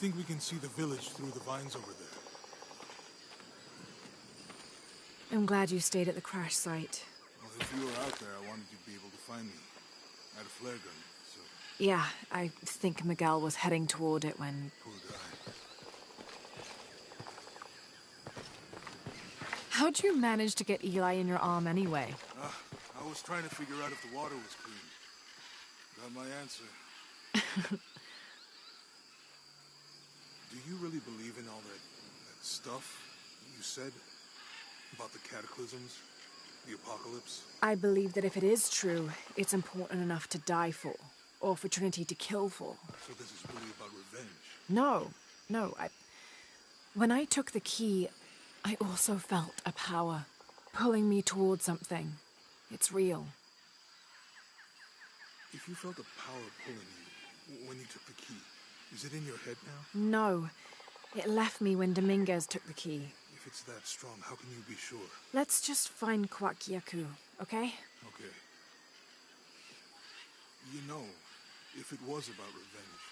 think we can see the village through the vines over there. I'm glad you stayed at the crash site. Well, if you were out there, I wanted you to be able to find me. I had a flare gun, so... Yeah, I think Miguel was heading toward it when... Poor guy. How'd you manage to get Eli in your arm anyway? I was trying to figure out if the water was clean. Got my answer. Do you really believe in all that stuff you said? About the cataclysms? The apocalypse? I believe that if it is true, it's important enough to die for. Or for Trinity to kill for. So this is really about revenge? No. When I took the key, I also felt a power pulling me towards something. It's real. If you felt a power pulling you when you took the key, is it in your head now? No. It left me when Dominguez took the key. If it's that strong, how can you be sure? Let's just find Kwakyaku, okay? Okay. You know, if it was about revenge,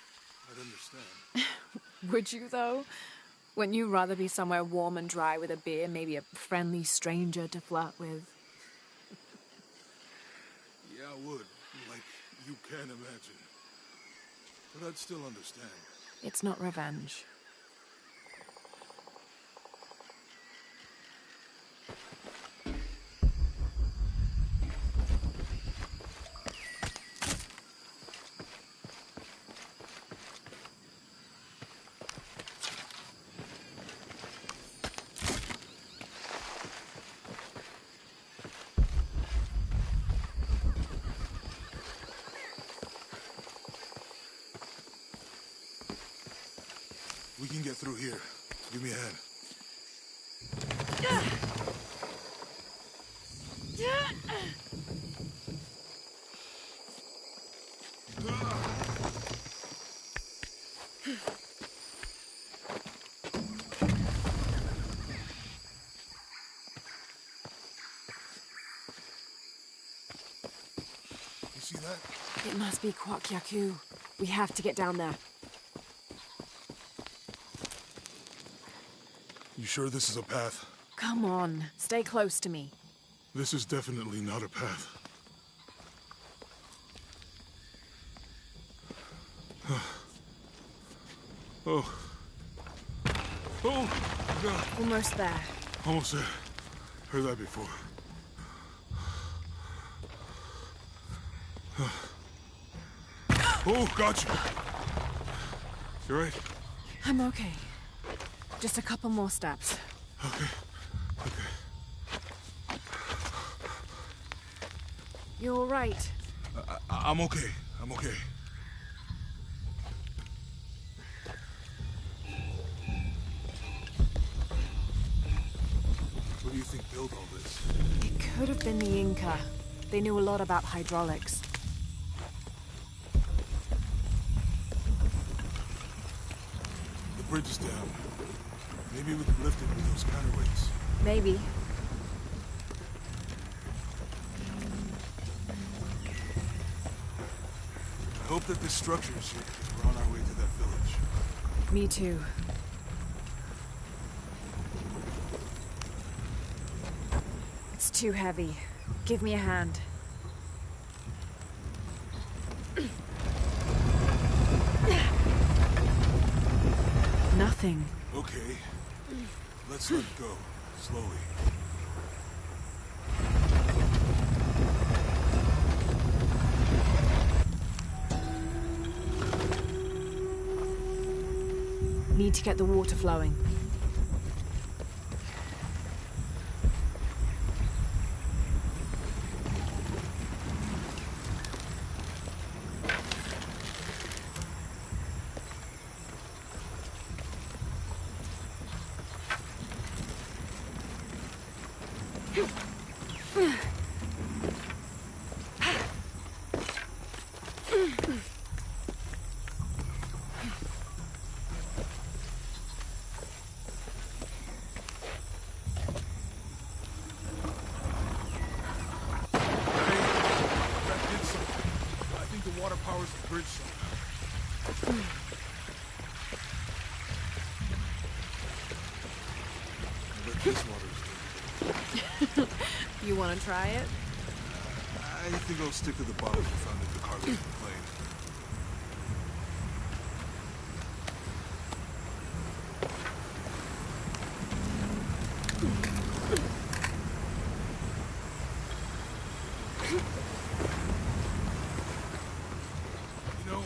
I'd understand. Would you, though? Wouldn't you rather be somewhere warm and dry with a beer, maybe a friendly stranger to flirt with? Yeah, I would. Like, you can imagine. But I'd still understand. It's not revenge. We can get through here. Give me a hand. You see that? It must be Kwakyaku. We have to get down there. You sure this is a path? Come on, stay close to me. This is definitely not a path. Oh. Oh, God. Almost there. Almost there. Heard that before. Oh, gotcha. You right? I'm okay. Just a couple more steps. Okay. You all right? I'm okay. I'm okay. What do you think built all this? It could have been the Inca. They knew a lot about hydraulics. The bridge is down. Maybe we could lift it with those counterweights. Maybe. I hope that this structure is here because we're on our way to that village. Me too. It's too heavy. Give me a hand. Nothing. Okay. Let's let go. Slowly. Need to get the water flowing. Water powers the bridge somehow. This water is good. You want to try it? I think I'll stick to the bottles we found in the cargo plane. You know,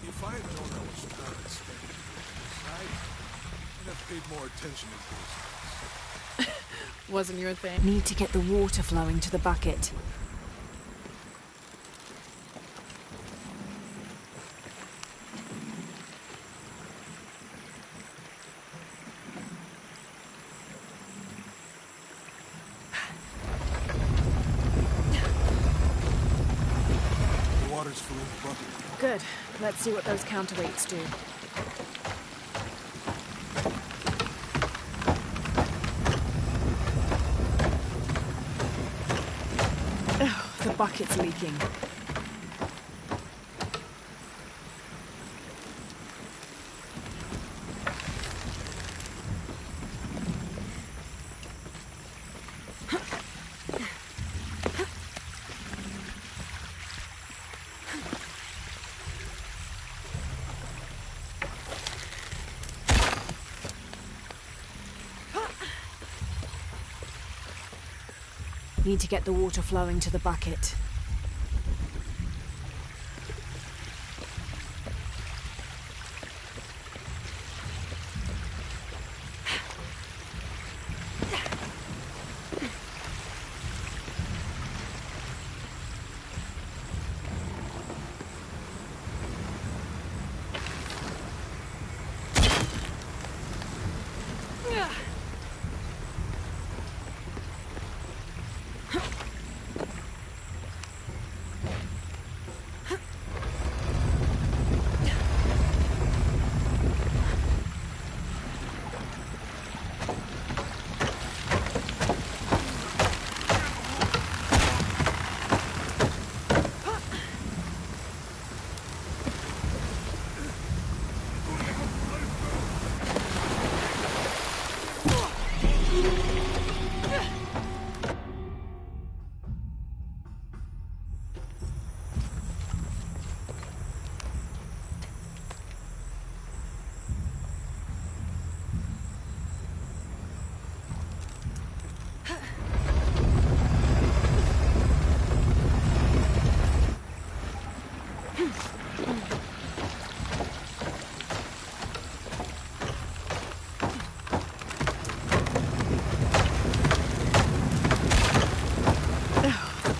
if I had known how much time I'd spent in this, I'd have paid more attention to this. Wasn't your thing. Need to get the water flowing to the bucket. The water's filling the bucket. Good. Let's see what those counterweights do. The bucket's leaking. Need to get the water flowing to the bucket.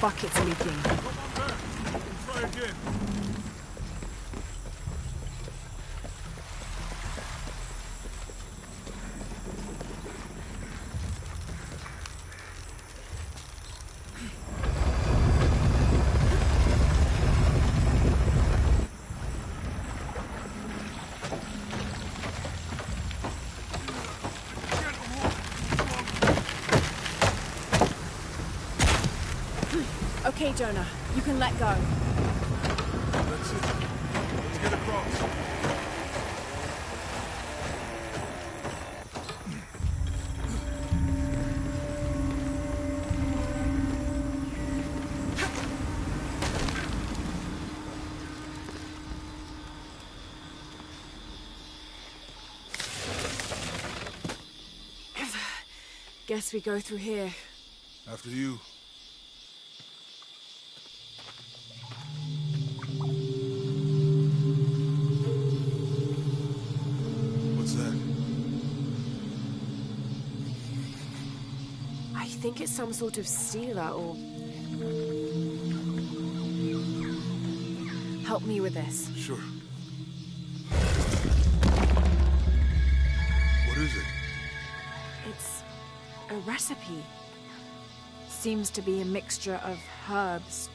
Bucket's leaking. Come on back. Try again. Okay, Jonah, you can let go. That's it. Let's get across. Guess we go through here. After you. What's that? I think it's some sort of sealer or... Help me with this. Sure. What is it? It's a recipe. Seems to be a mixture of herbs.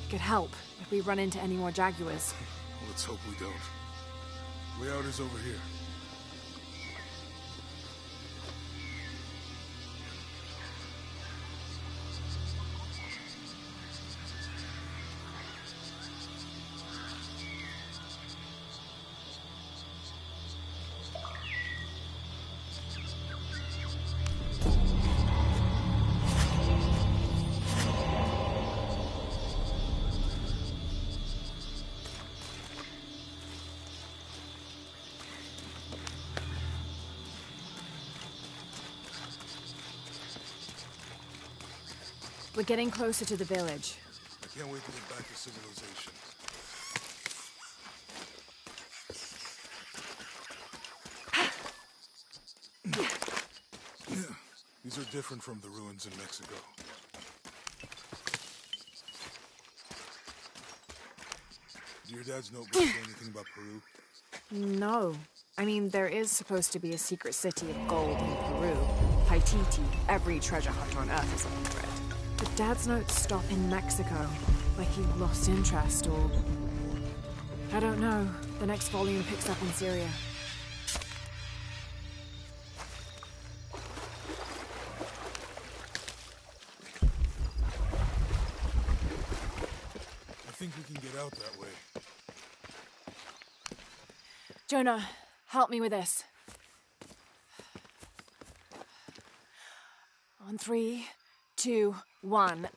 It could help if we run into any more jaguars. Let's hope we don't. Way out is over here. We're getting closer to the village. I can't wait to get back to civilization. Yeah, these are different from the ruins in Mexico. Do your dad's notebook say anything about Peru? No. I mean, there is supposed to be a secret city of gold in Peru. Paititi. Every treasure hunter on Earth is looking for it. But Dad's notes stop in Mexico. Like he lost interest, or... I don't know. The next volume picks up in Syria. I think we can get out that way. Jonah, help me with this. On 3, 2, 1.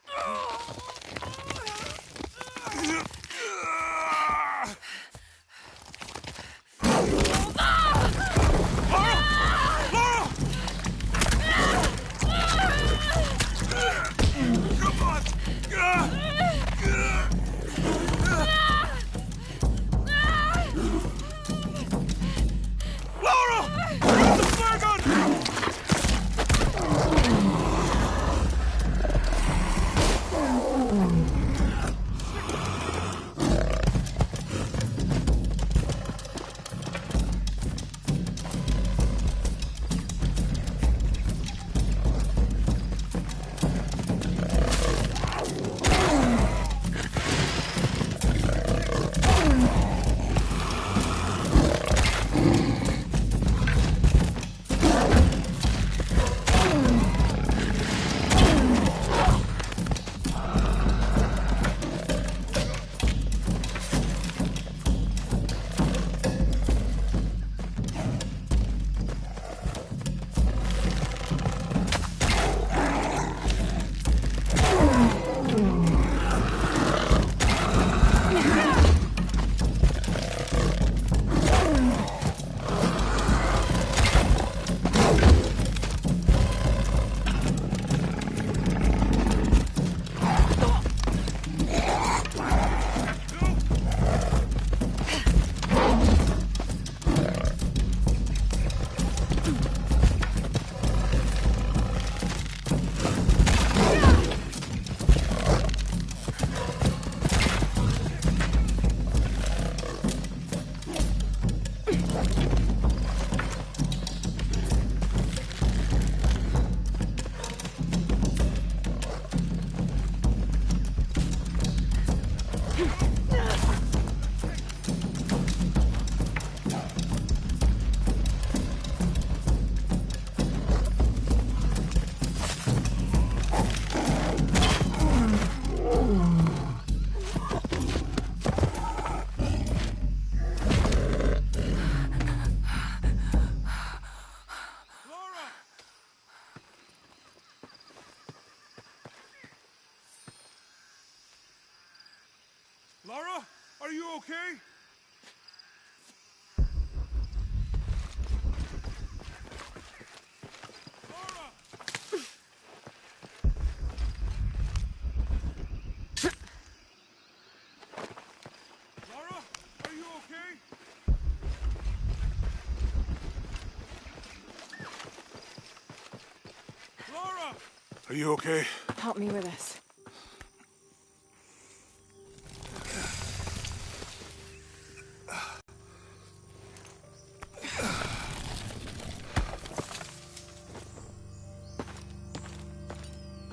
Lara, are you okay? Lara! Lara, are you okay? Lara! Are you okay? Help me with this.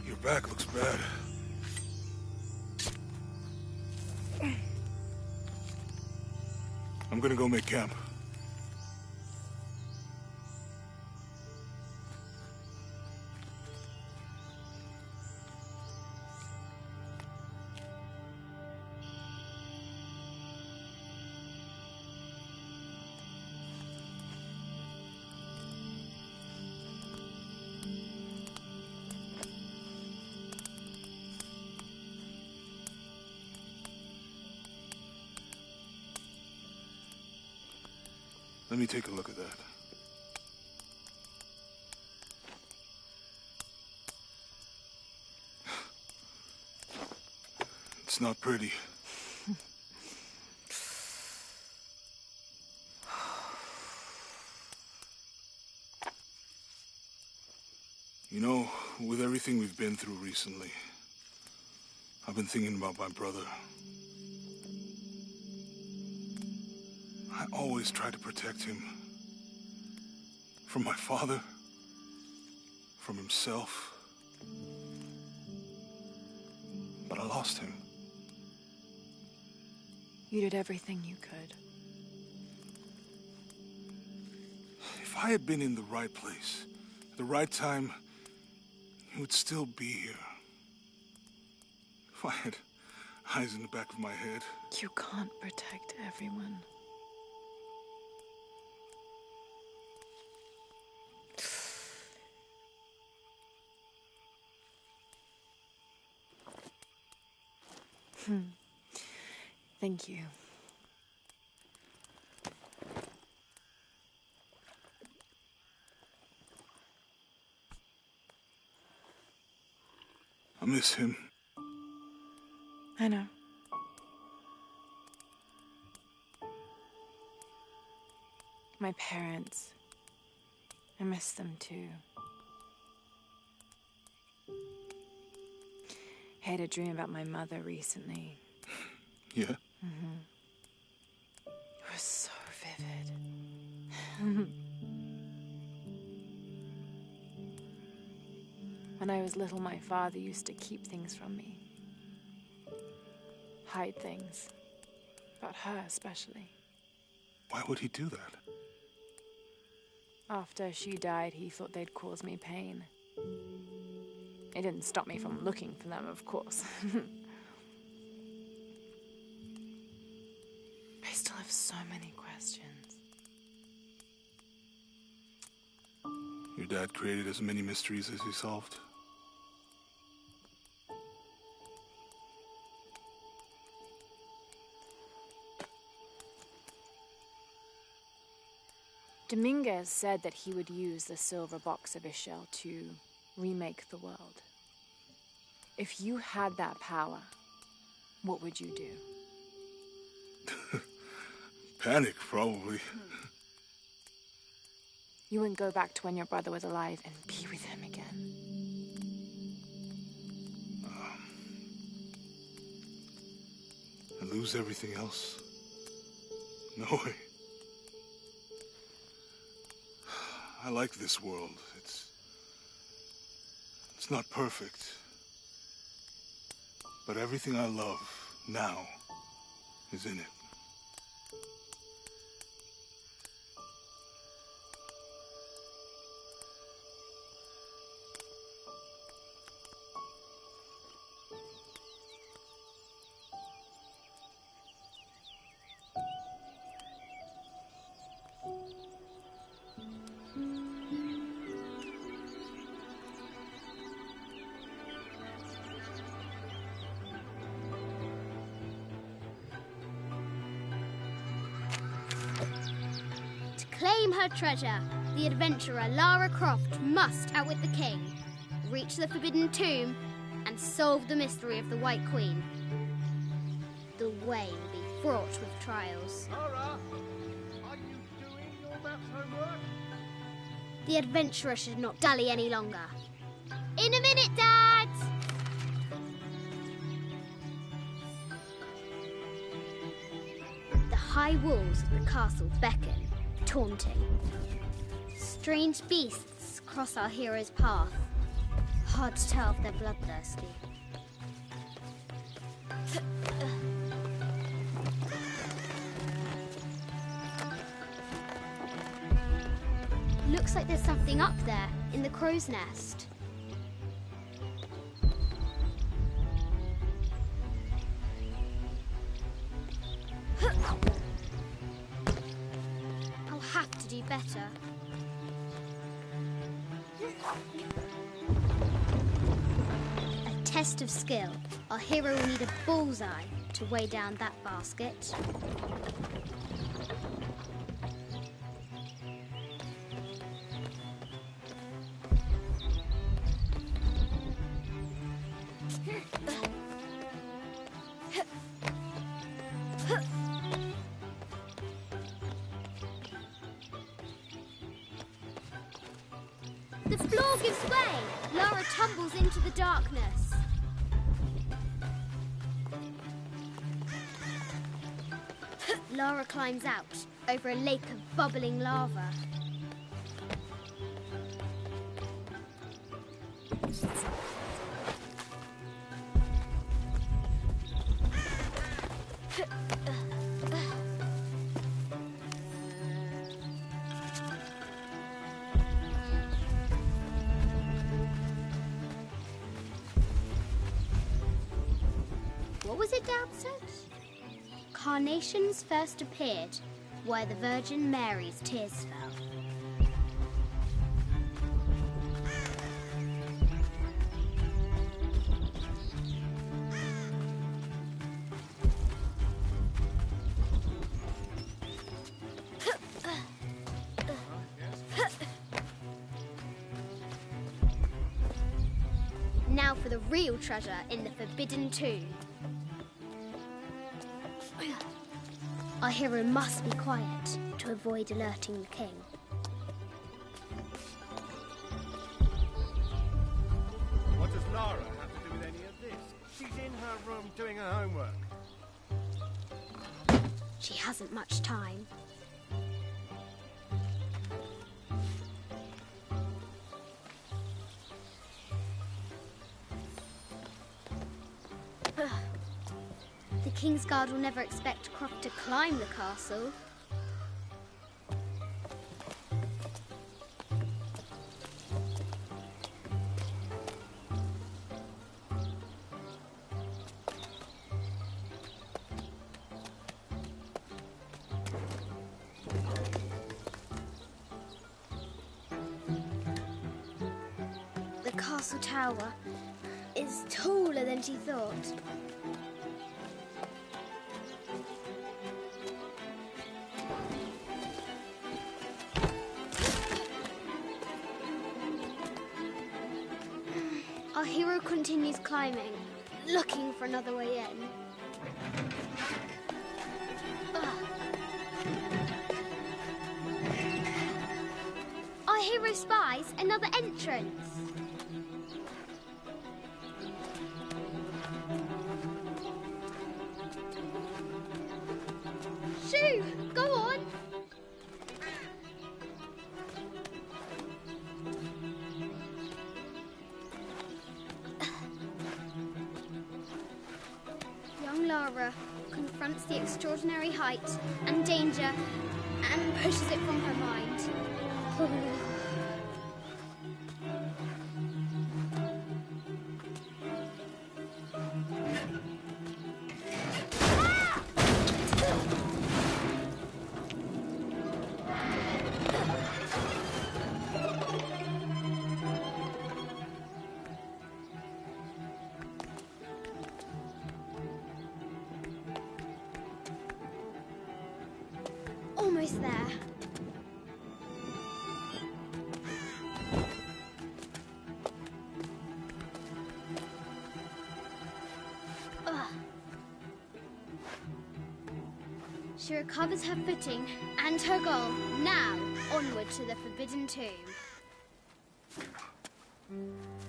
Your back looks bad. I'm gonna go make camp. Let me take a look at that. It's not pretty. You know, with everything we've been through recently, I've been thinking about my brother. I always try to protect him. From my father. From himself. But I lost him. You did everything you could. If I had been in the right place, at the right time, he would still be here. If I had eyes in the back of my head. You can't protect everyone. Thank you. I miss him. I know. My parents. I miss them too. I had a dream about my mother recently. Yeah? It was so vivid. When I was little, my father used to keep things from me. Hide things. About her, especially. Why would he do that? After she died, he thought they'd cause me pain. It didn't stop me from looking for them, of course. I still have so many questions. Your dad created as many mysteries as he solved. Dominguez said that he would use the silver box of Ishel to remake the world. If you had that power, what would you do? Panic, probably. You wouldn't go back to when your brother was alive and be with him again. And lose everything else? No way. I like this world. It's not perfect. But everything I love now is in it. Claim her treasure. The adventurer Lara Croft must outwit the king, reach the forbidden tomb, and solve the mystery of the White Queen. The way will be fraught with trials. Lara, are you doing your maths homework? The adventurer should not dally any longer. In a minute, Dad! The high walls of the castle beckon, taunting. Strange beasts cross our hero's path. Hard to tell if they're bloodthirsty. Looks like there's something up there, in the crow's nest. I'll have to do better. A test of skill. Our hero will need a bullseye to weigh down that basket. The floor gives way. Lara tumbles into the darkness. Lara climbs out over a lake of bubbling lava. What was it Dad said? Carnations first appeared where the Virgin Mary's tears fell. Now for the real treasure in the Forbidden Tomb. Our hero must be quiet to avoid alerting the king. What does Lara have to do with any of this? She's in her room doing her homework. She hasn't much time. The King's Guard will never expect Croft to climb the castle. The castle tower is taller than she thought. Our hero continues climbing, looking for another way in. Our hero spies another entrance. Shoo! Go on! Young Lara confronts the extraordinary height and danger and pushes it from her mind. Almost there. She recovers her footing and her goal. Now, onward to the Forbidden Tomb.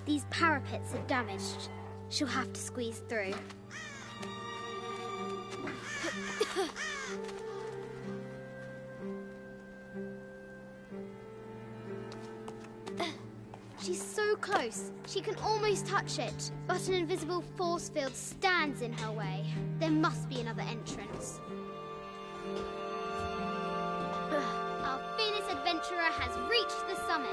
These parapets are damaged. She'll have to squeeze through. She's so close, she can almost touch it, but an invisible force field stands in her way. There must be another entrance. Our fearless adventurer has reached the summit.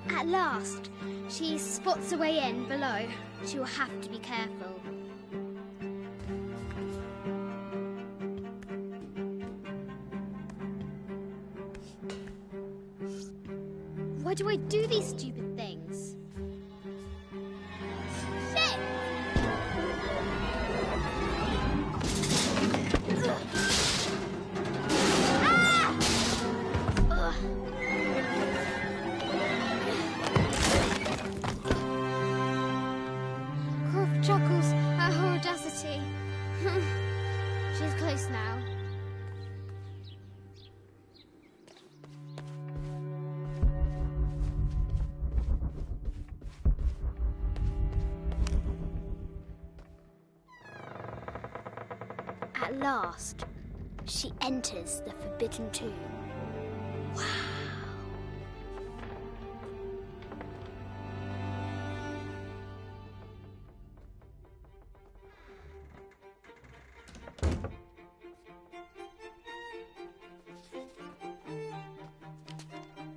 At last, she spots a way in below. She will have to be careful. Why do I do these stupid things? Shit! At last, she enters the Forbidden Tomb. Wow!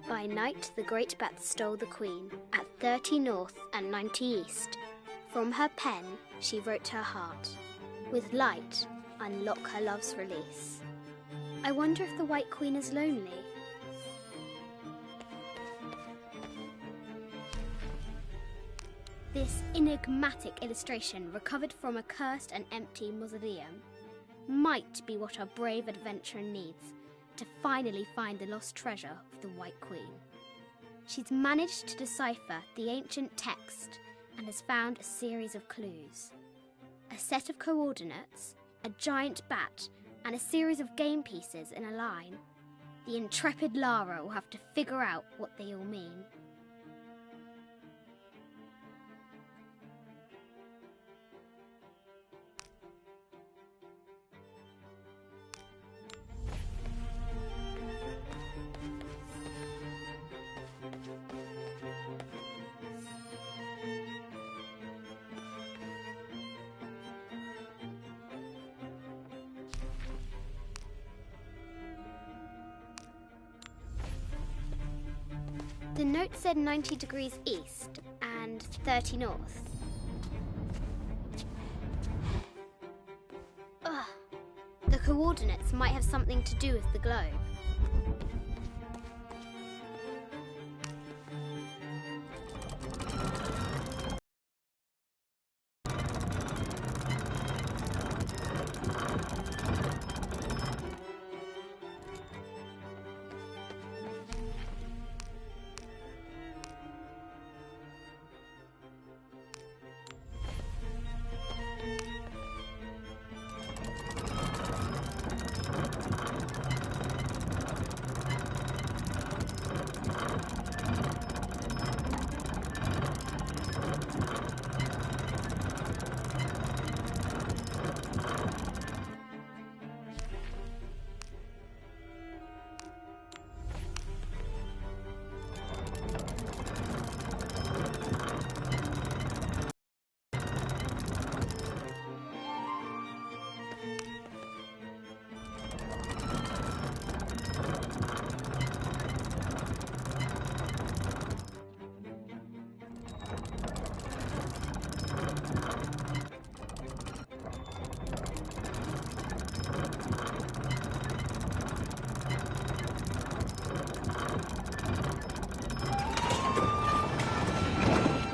By night, the great bat stole the queen at 30 north and 90 east. From her pen, she wrote her heart. With light, unlock her love's release. I wonder if the White Queen is lonely. This enigmatic illustration, recovered from a cursed and empty mausoleum, might be what our brave adventurer needs to finally find the lost treasure of the White Queen. She's managed to decipher the ancient text and has found a series of clues. A set of coordinates, a giant bat, and a series of game pieces in a line. The intrepid Lara will have to figure out what they all mean. The note said 90 degrees east and 30 north. Ugh. The coordinates might have something to do with the globe.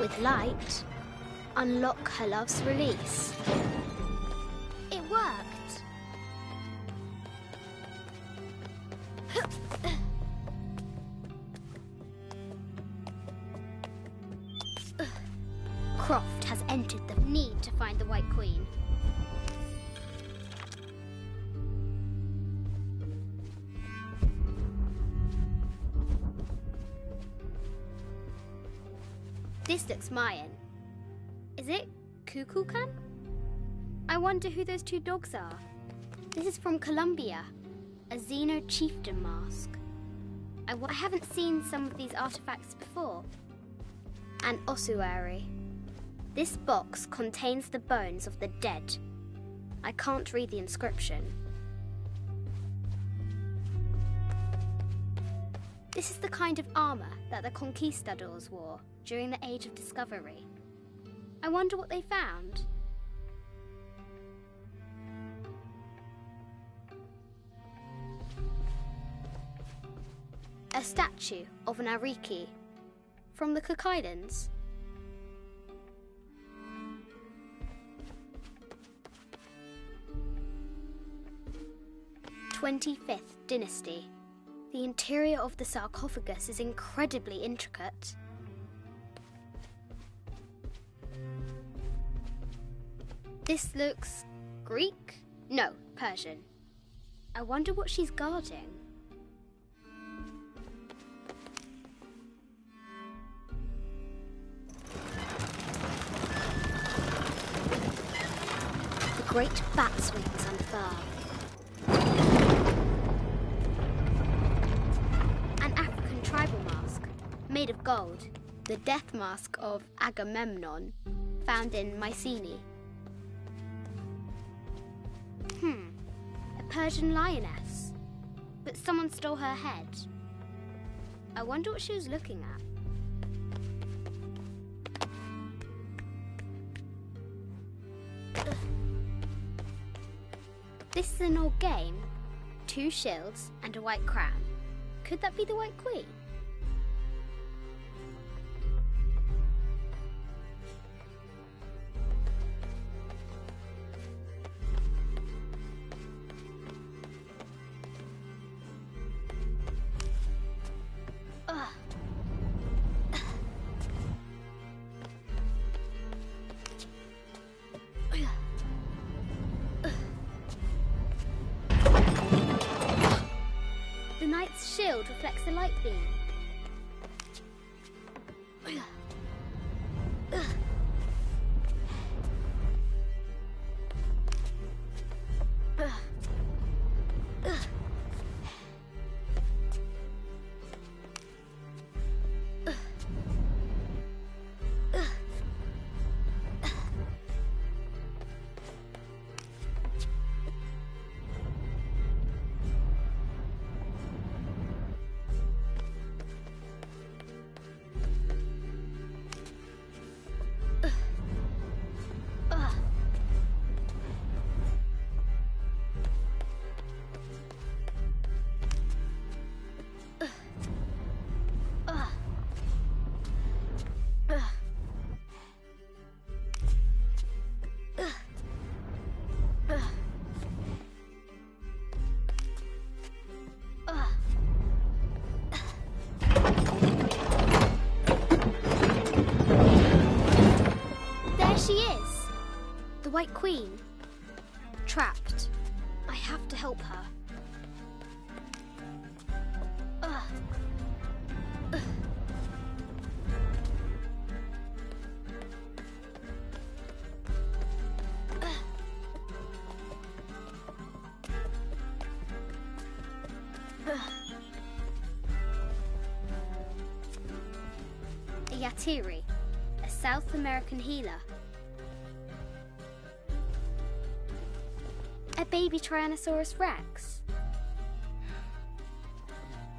With light, unlock her love's release. It worked. Croft has entered the need to find the White Queen. This looks Mayan. Is it Kukulkan? I wonder who those two dogs are. This is from Colombia, a Xeno chieftain mask. I haven't seen some of these artifacts before. An ossuary. This box contains the bones of the dead. I can't read the inscription. This is the kind of armour that the conquistadors wore during the Age of Discovery. I wonder what they found. A statue of an Ariki from the Cook Islands. th Dynasty. The interior of the sarcophagus is incredibly intricate. This looks Greek? No, Persian. I wonder what she's guarding. The great bat swings under the far. An African tribal mask, made of gold, the death mask of Agamemnon, found in Mycenae. A Persian lioness, but someone stole her head. I wonder what she was looking at. This is an old game. 2 shields and a white crown. Could that be the White Queen? The knight's shield reflects the light beam. She is! The White Queen. Trapped. I have to help her. A Yatiri, a South American healer. A baby Tyrannosaurus Rex.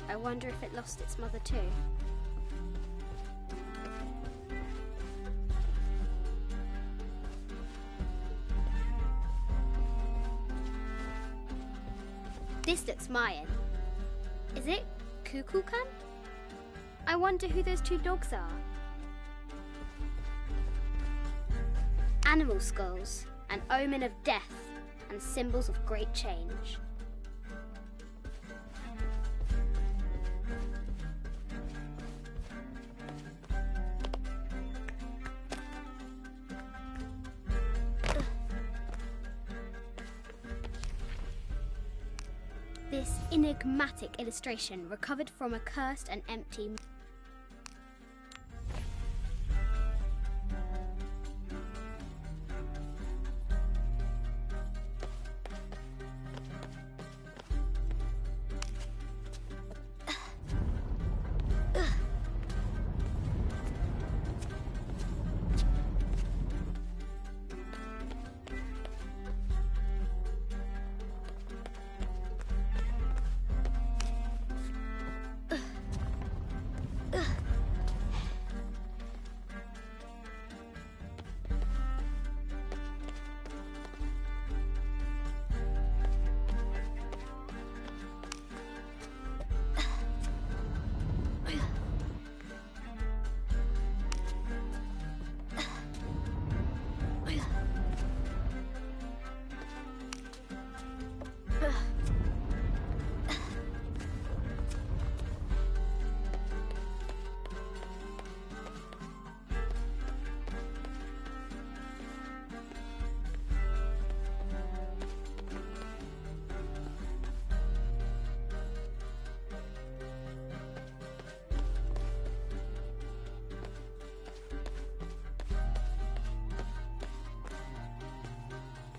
I wonder if it lost its mother too. This looks Mayan. Is it Kukulkan? I wonder who those 2 dogs are. Animal skulls, an omen of death and symbols of great change. This enigmatic illustration recovered from a cursed and empty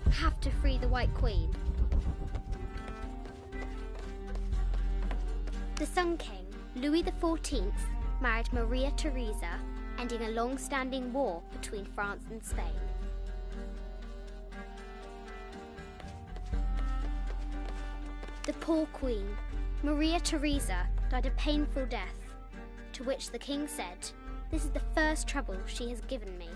have to free the White Queen. The Sun King, Louis XIV, married Maria Theresa, ending a long-standing war between France and Spain. The poor Queen, Maria Theresa, died a painful death, to which the King said, "This is the first trouble she has given me."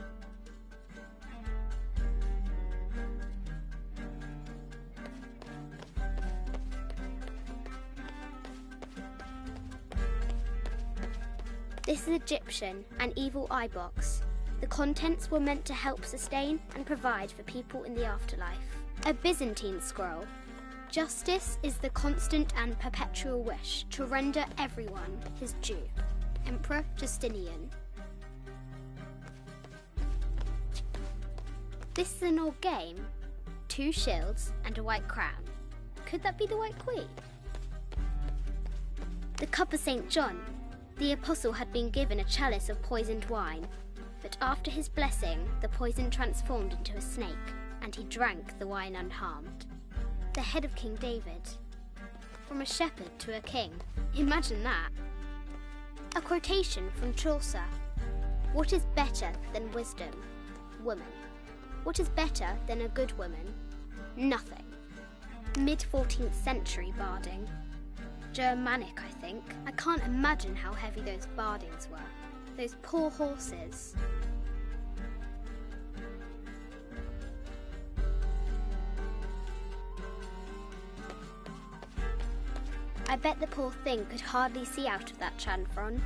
This is Egyptian, an evil eye box. The contents were meant to help sustain and provide for people in the afterlife. A Byzantine scroll. Justice is the constant and perpetual wish to render everyone his due. Emperor Justinian. This is an old game. 2 shields and a white crown. Could that be the White Queen? The Cup of St. John. The apostle had been given a chalice of poisoned wine, but after his blessing, the poison transformed into a snake, and he drank the wine unharmed. The head of King David. From a shepherd to a king. Imagine that. A quotation from Chaucer. What is better than wisdom? Woman. What is better than a good woman? Nothing. Mid-14th century barding. Germanic, I think. I can't imagine how heavy those bardings were. Those poor horses. I bet the poor thing could hardly see out of that chanfron.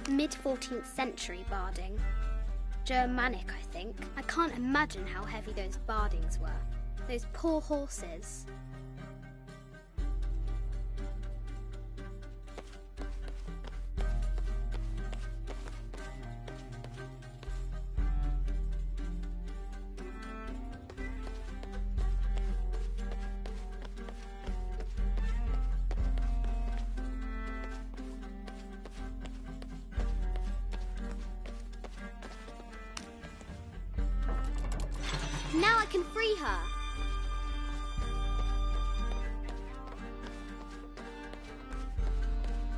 Mid-14th century barding. Germanic, I think. I can't imagine how heavy those bardings were. Those poor horses. Now I can free her.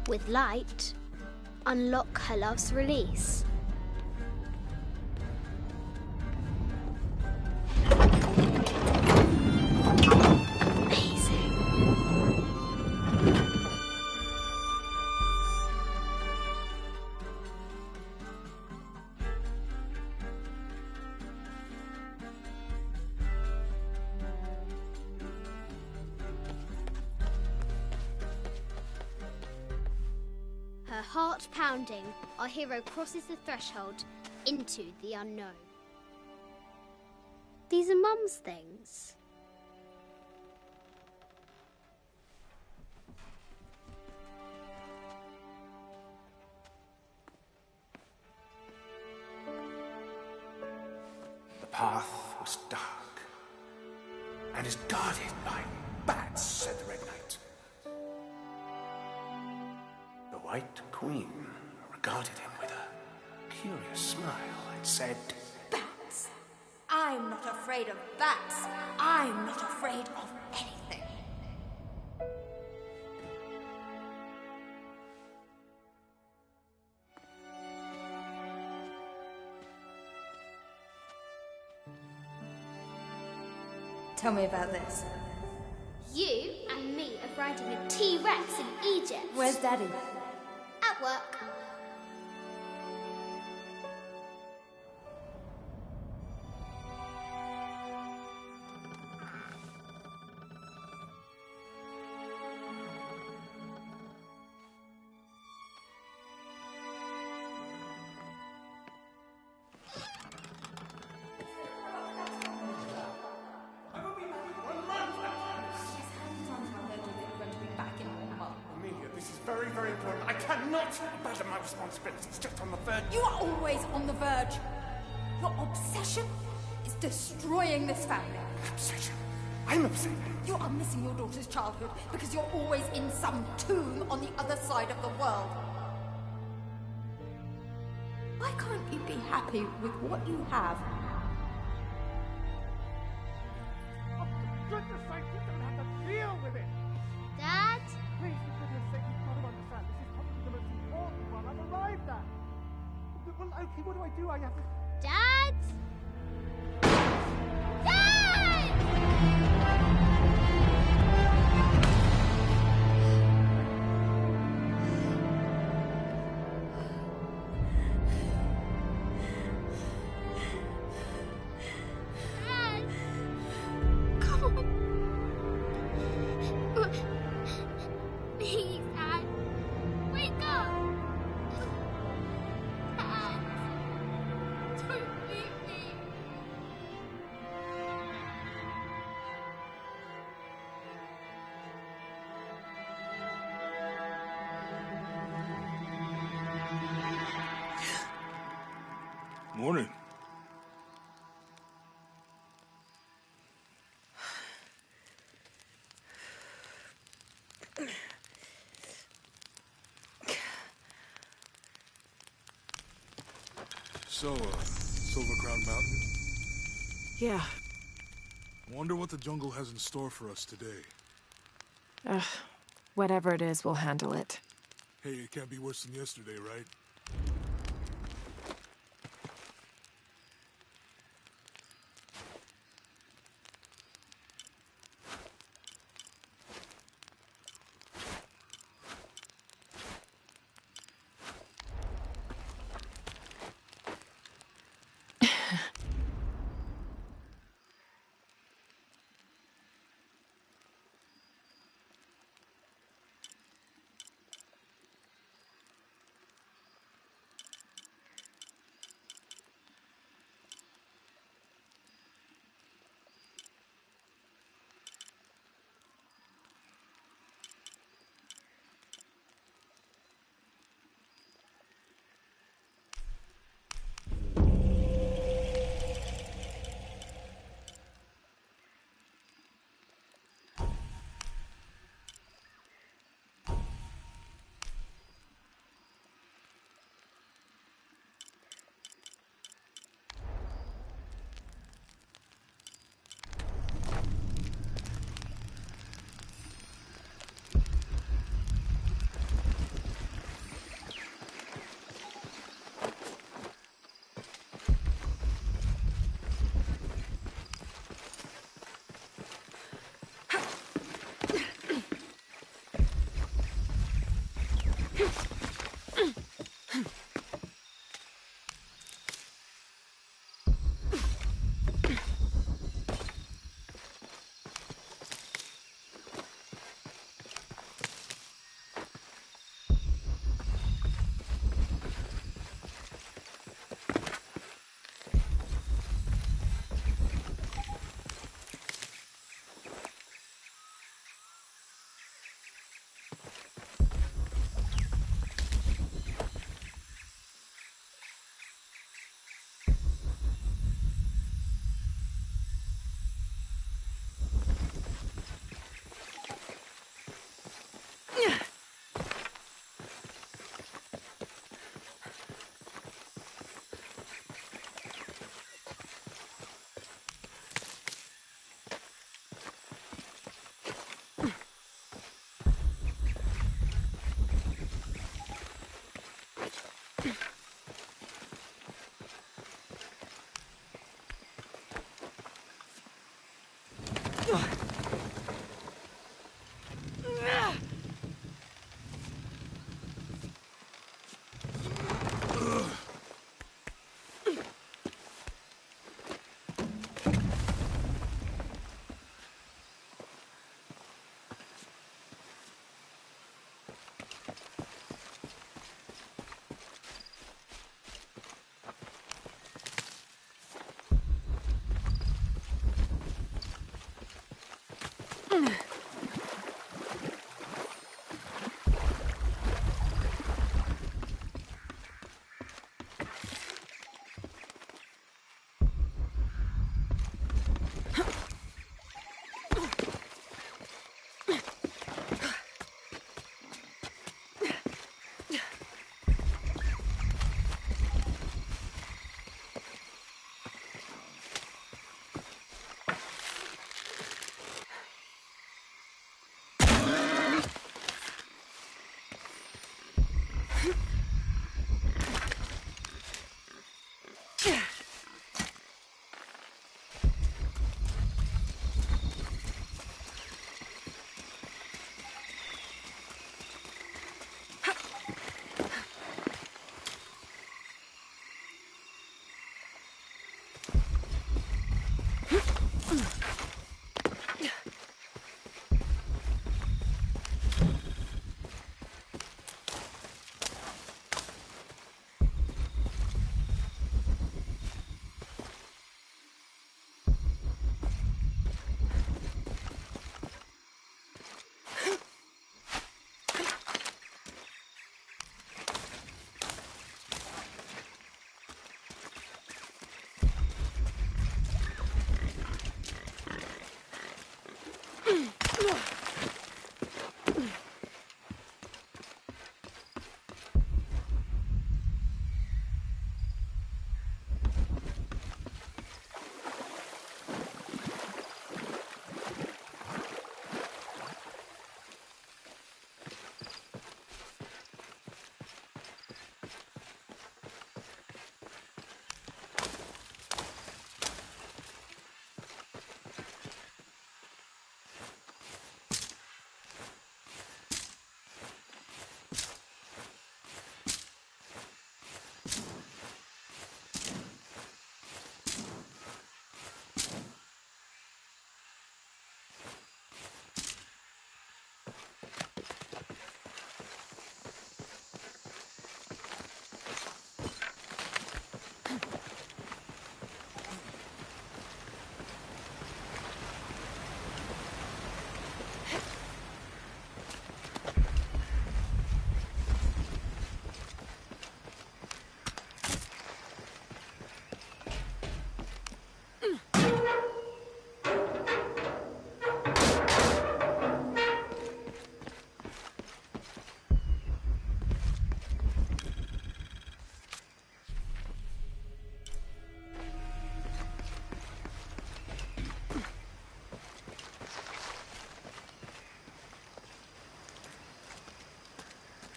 With light, unlock her love's release. Amazing. Her heart pounding, our hero crosses the threshold into the unknown. These are Mum's things. The path was dark and is guarded by bats, said the Red Knight. The White Queen regarded him with a curious smile and said, Bats! I'm not afraid of bats. I'm not afraid of anything. Tell me about this. You and me are riding a T-Rex in Egypt. Where's Daddy? At work. Amelia, this is very, very important. I cannot abandon my responsibilities just on the verge. You are always on the verge. Your obsession is destroying this family. Obsession. I'm upset. You are missing your daughter's childhood because you're always in some tomb on the other side of the world. Why can't you be happy with what you have? Oh, for goodness sake, you don't have to deal with it. Dad? Please, for goodness sake, you've got to understand. This is probably the most important one I've arrived at. Well, okay, what do? I have to... Dad? Dad! Dad! Come on. Please, Dad. Wake up. Dad. Don't leave me. Morning. So, Silver Crown Mountain? Yeah. Wonder what the jungle has in store for us today. Whatever it is, we'll handle it. Hey, it can't be worse than yesterday, right?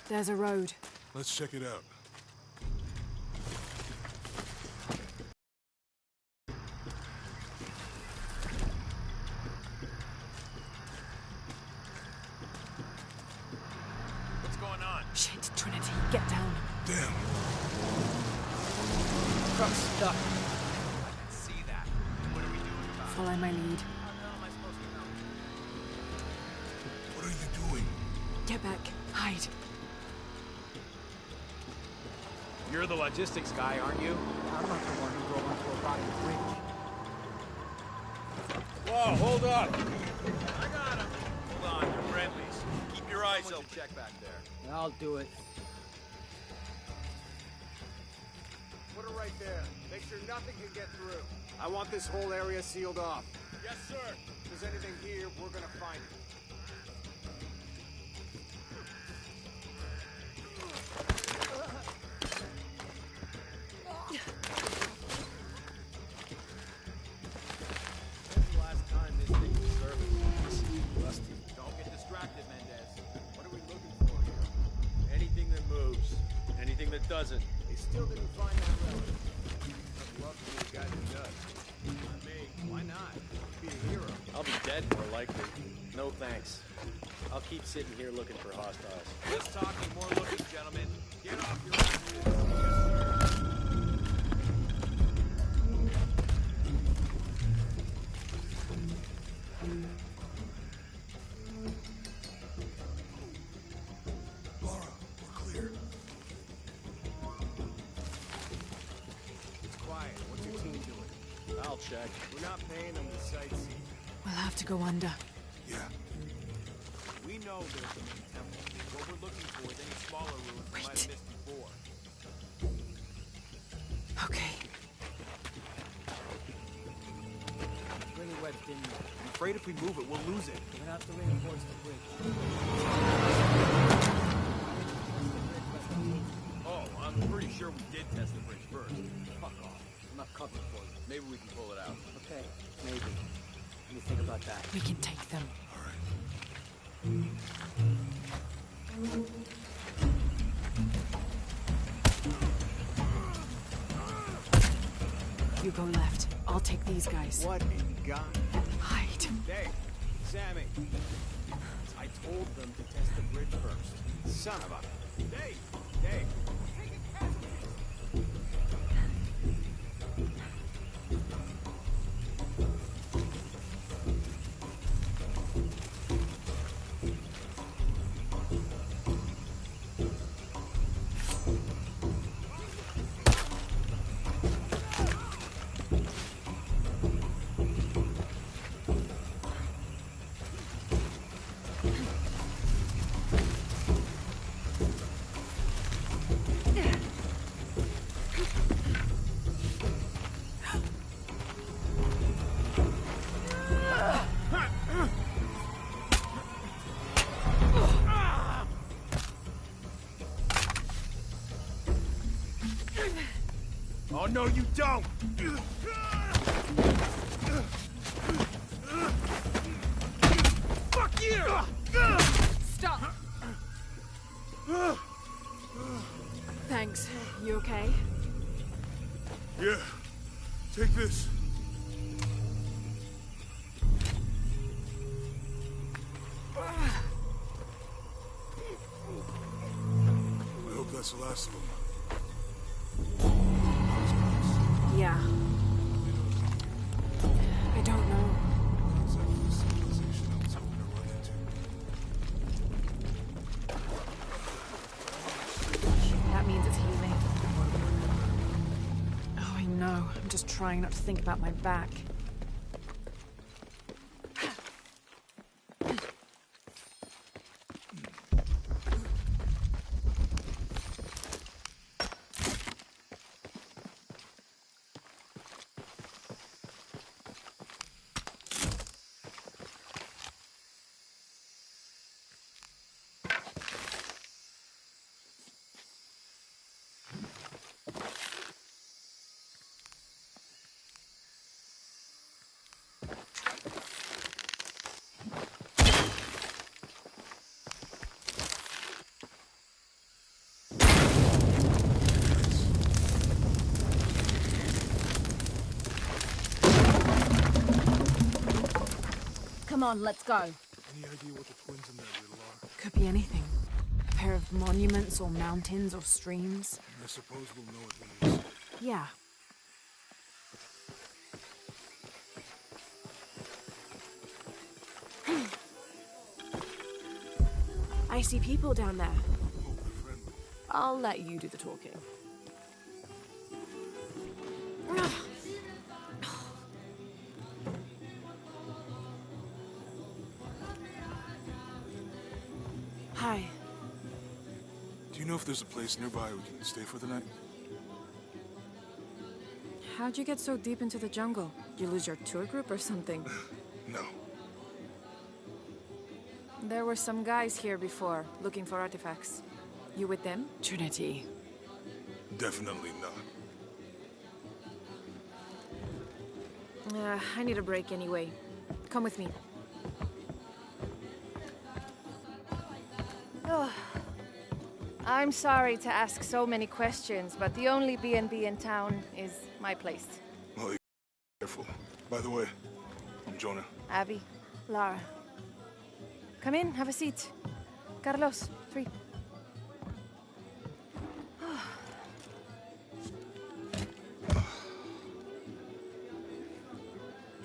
There's a road. Let's check it out. What's going on? Shit, Trinity, get down. Damn. Truck's stuck. I can see that. What are we doing about it? Follow my lead. How the hell am I supposed to know? What are you doing? Get back. Hide. You're the logistics guy, aren't you? I'm not the one who drove onto a body bridge. Whoa, hold up! I got him! Hold on, they're friendlies. Keep your eyes open. Check back there. I'll do it. Put her right there. Make sure nothing can get through. I want this whole area sealed off. Yes, sir. If there's anything here, we're gonna find it. When's the last time this thing was serviced? Rusty. Don't get distracted, Mendez. What are we looking for here? Anything that moves. Anything that doesn't. They still didn't find that relic. I'd love to be the guy that does. Not me. Why not? Be a hero. I'll be dead more likely. No thanks. I'll keep sitting here looking for hostiles. Less talking, more looking, gentlemen. Get off your asses. Laura, we're clear. It's quiet. What's your team doing? I'll check. We're not paying them to sightsee. We'll have to go under. Yeah. We know there's the main temple. What we're looking for is any smaller ruins we might have missed before. Okay. It's really wedged in there. I'm afraid if we move it, we'll lose it. We're gonna have to reinforce the bridge. Oh, I'm pretty sure we did test the bridge first. Fuck off. I'm not covered for you. Maybe we can pull it out. Okay, maybe. Let me think about that. We can take them. All right. You go left. I'll take these guys. What in God? Hide. Dave, Sammy. I told them to test the bridge first. Son of a... Dave! Dave! Oh, no, you don't! Fuck you! Stop! Thanks. You okay? Yeah. Take this. I hope that's the last of them. Yeah. I don't know. Not exactly the civilization I was hoping to run into. That means it's healing. Oh, I know. I'm just trying not to think about my back. Come on, let's go. Any idea what the twins in that riddle are? Could be anything. A pair of monuments or mountains or streams. I suppose we'll know what it means. Yeah. I see people down there. Oh, they're friendly. I'll let you do the talking. Hi. Do you know if there's a place nearby we can stay for the night? How'd you get so deep into the jungle? You lose your tour group or something? No. There were some guys here before, looking for artifacts. You with them? Trinity. Definitely not. I need a break anyway. Come with me. Oh. I'm sorry to ask so many questions, but the only B&B in town is my place. Well, be careful. By the way, I'm Jonah. Abby. Lara. Come in, have a seat. Carlos, 3.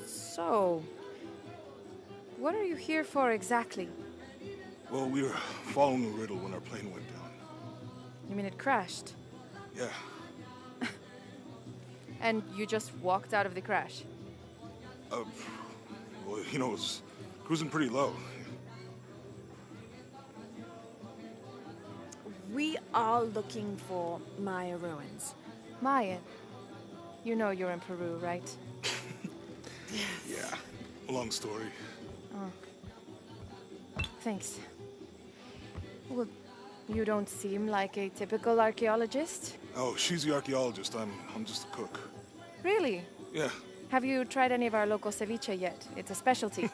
So, what are you here for exactly? Well, we were following a riddle when our plane went down. You mean it crashed? Yeah. And you just walked out of the crash? Well, you know, it was cruising pretty low. We are looking for Maya ruins. Maya? You know you're in Peru, right? Yeah. Long story. Thanks. Well, you don't seem like a typical archaeologist. Oh, she's the archaeologist. I'm just a cook. Really? Yeah. Have you tried any of our local ceviche yet? It's a specialty.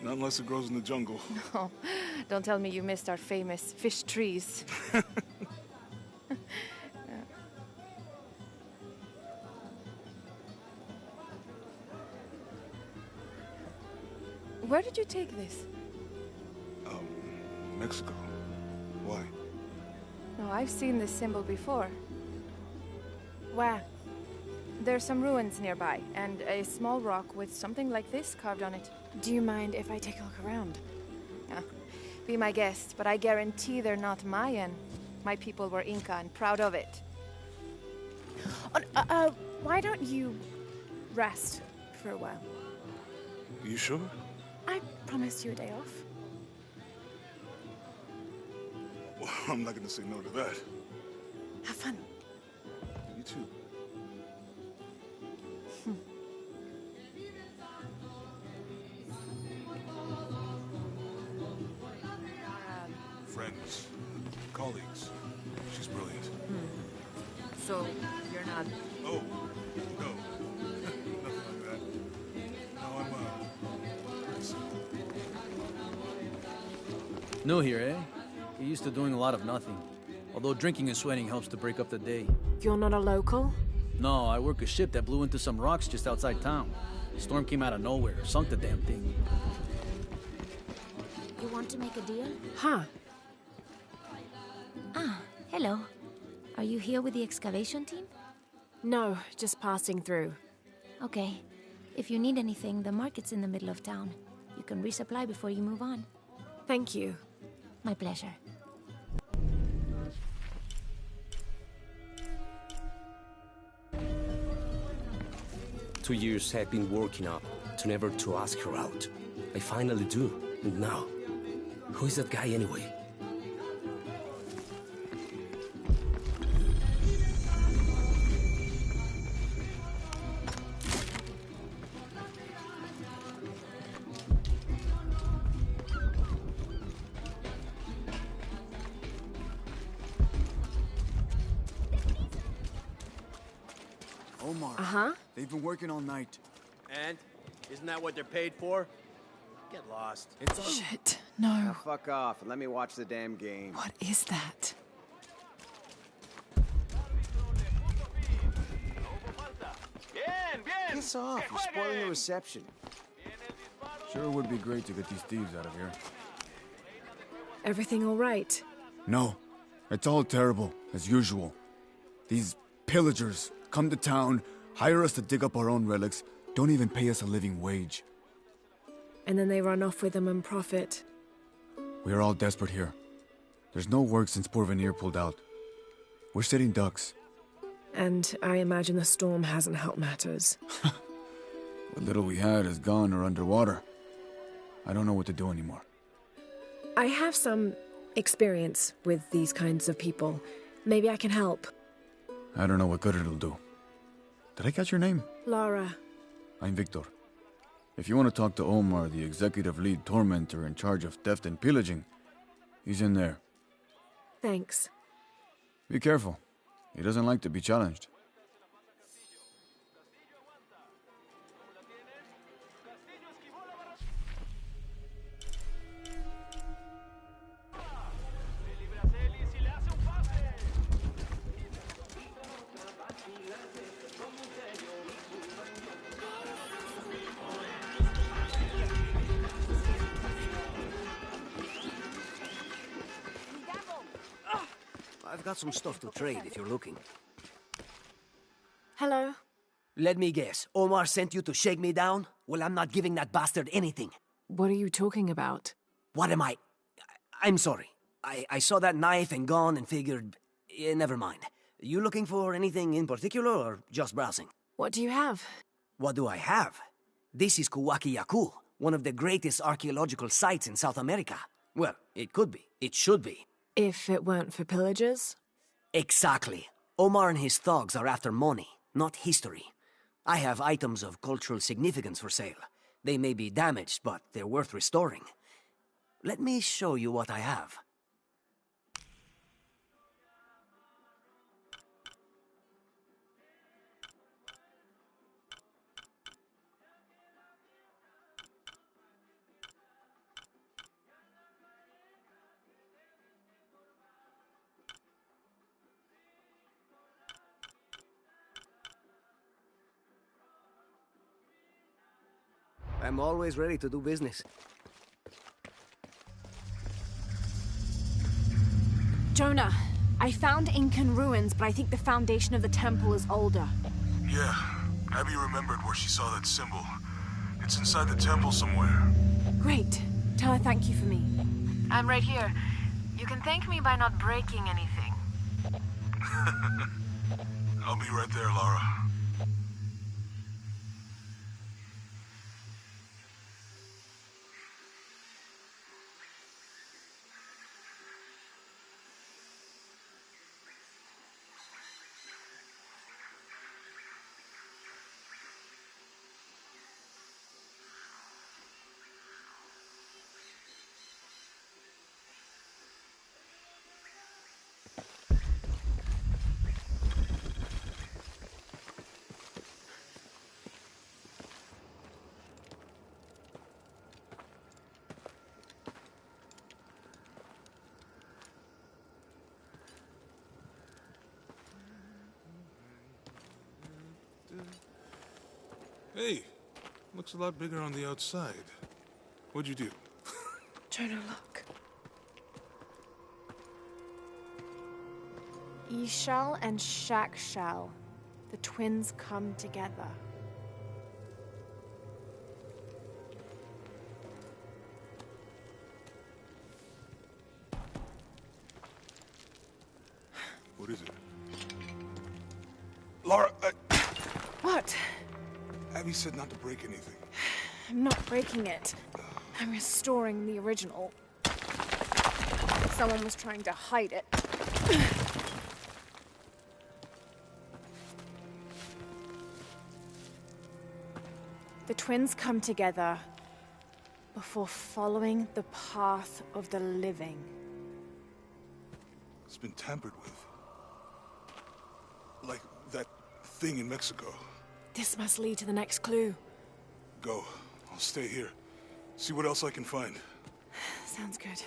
Not unless it grows in the jungle. Oh, don't tell me you missed our famous fish trees. Where did you take this? Mexico. Why? Oh, I've seen this symbol before. Where? There's some ruins nearby, and a small rock with something like this carved on it. Do you mind if I take a look around? Be my guest, but I guarantee they're not Mayan. My people were Inca and proud of it. Why don't you rest for a while? You sure? I promised you a day off. Well, I'm not gonna say no to that. Have fun. You too. Friends. Colleagues. She's brilliant. So, you're not... Oh, no. Nothing like that. No, I'm, New here, eh? You're used to doing a lot of nothing. Although drinking and sweating helps to break up the day. You're not a local? No, I work a ship that blew into some rocks just outside town. Storm came out of nowhere, sunk the damn thing. You want to make a deal? Huh. Ah, hello. Are you here with the excavation team? No, just passing through. Okay. If you need anything, the market's in the middle of town. You can resupply before you move on. Thank you. My pleasure. Two years I've been working up to never to ask her out. I finally do, and now, who is that guy anyway? Omar. Uh-huh. They've been working all night. And? Isn't that what they're paid for? Get lost. It's on. Shit, no. Now fuck off and let me watch the damn game. What is that? Piss off, you're spoiling the reception. Sure would be great to get these thieves out of here. Everything all right? No. It's all terrible, as usual. These pillagers come to town, hire us to dig up our own relics, don't even pay us a living wage. And then they run off with them and profit. We are all desperate here. There's no work since Porvenir pulled out. We're sitting ducks. And I imagine the storm hasn't helped matters. What little we had is gone or underwater. I don't know what to do anymore. I have some experience with these kinds of people. Maybe I can help. I don't know what good it'll do. Did I catch your name? Lara. I'm Victor. If you want to talk to Omar, the executive lead tormentor in charge of theft and pillaging, he's in there. Thanks. Be careful. He doesn't like to be challenged. I've got some stuff to trade if you're looking. Hello? Let me guess. Omar sent you to shake me down? Well, I'm not giving that bastard anything. What are you talking about? What am I? I'm sorry. I saw that knife and gun and figured... never mind. You looking for anything in particular or just browsing? What do you have? What do I have? This is Kuwaki Yaku, one of the greatest archaeological sites in South America. Well, it could be. It should be. If it weren't for pillagers? Exactly. Omar and his thugs are after money, not history. I have items of cultural significance for sale. They may be damaged, but they're worth restoring. Let me show you what I have. I'm always ready to do business. Jonah, I found Incan ruins, but I think the foundation of the temple is older. Yeah, Abby remembered where she saw that symbol. It's inside the temple somewhere. Great. Tell her thank you for me. I'm right here. You can thank me by not breaking anything. I'll be right there, Lara. Hey, looks a lot bigger on the outside. What'd you do? Jonah, look. Ishal and Shakshal. The twins come together. What is it? Lara, What? Abby said not to break anything. I'm not breaking it. I'm restoring the original. Someone was trying to hide it. The twins come together before following the path of the living. It's been tampered with. Like that thing in Mexico. This must lead to the next clue. Go. I'll stay here. See what else I can find. Sounds good.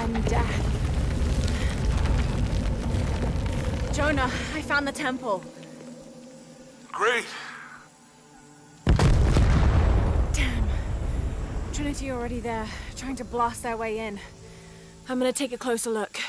And, Jonah, I found the temple. Great. Damn. Trinity already there, trying to blast their way in. I'm gonna take a closer look.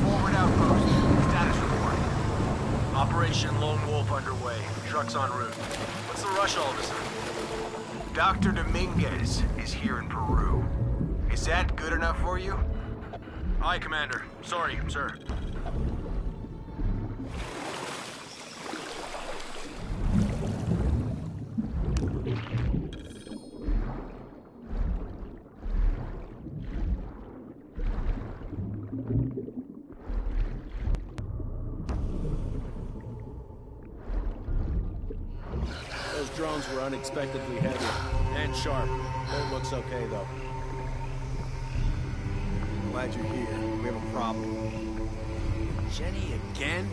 Forward outpost. Status report. Operation Lone Wolf underway. Trucks en route. What's the rush all of a sudden? Dr. Dominguez is here in Peru. Is that good enough for you? Aye, Commander. Sorry, sir. Those drones were unexpectedly heavy and sharp. Boat looks okay, though. Glad you're here. We have a problem. Jenny again?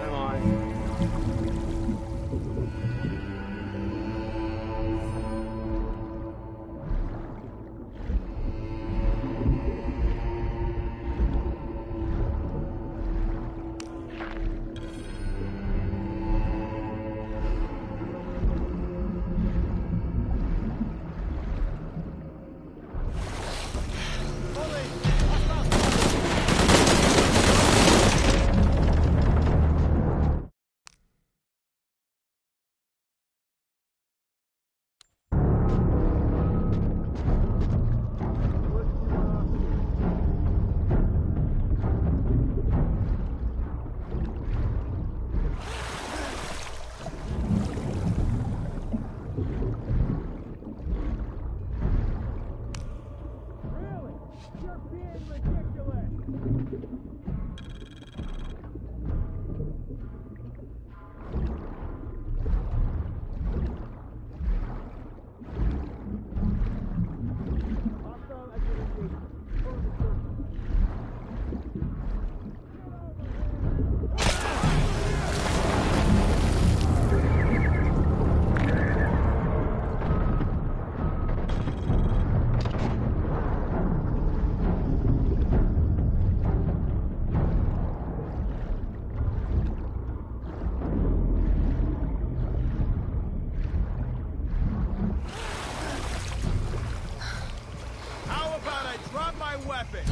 I'm on.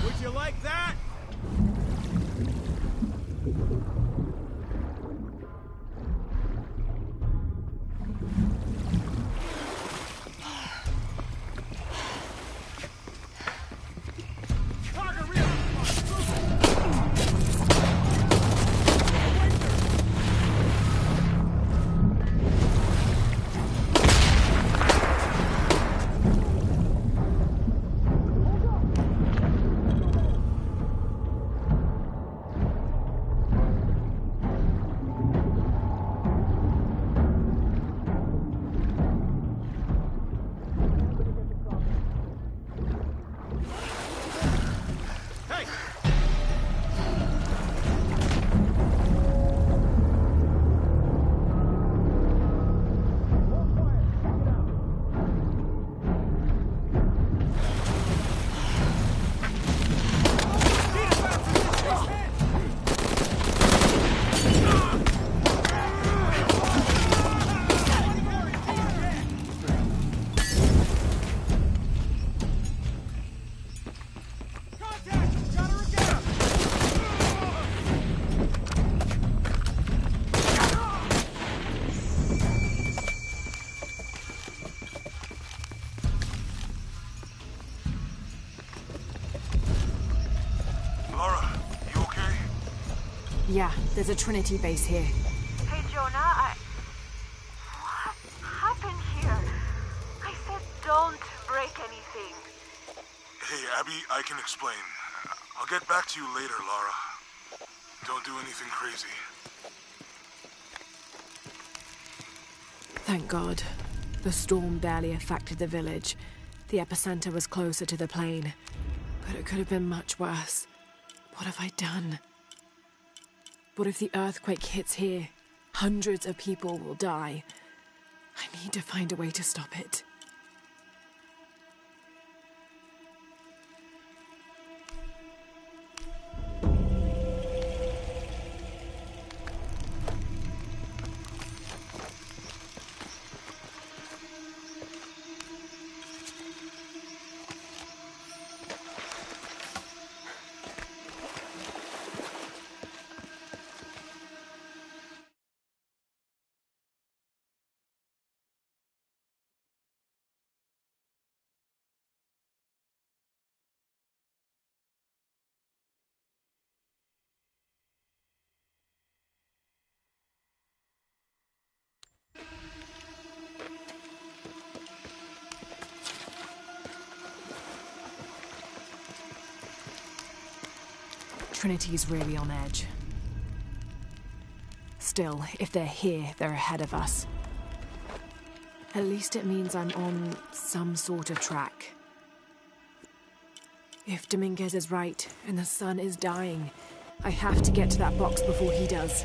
Would you like that? Yeah, there's a Trinity base here. Hey, Jonah, what happened here? I said don't break anything. Hey, Abby, I can explain. I'll get back to you later, Lara. Don't do anything crazy. Thank God. The storm barely affected the village. The epicenter was closer to the plain. But it could have been much worse. What have I done? What if the earthquake hits here? Hundreds of people will die. I need to find a way to stop it. Trinity's really on edge. Still, if they're here, they're ahead of us. At least it means I'm on some sort of track. If Dominguez is right, and the sun is dying, I have to get to that box before he does.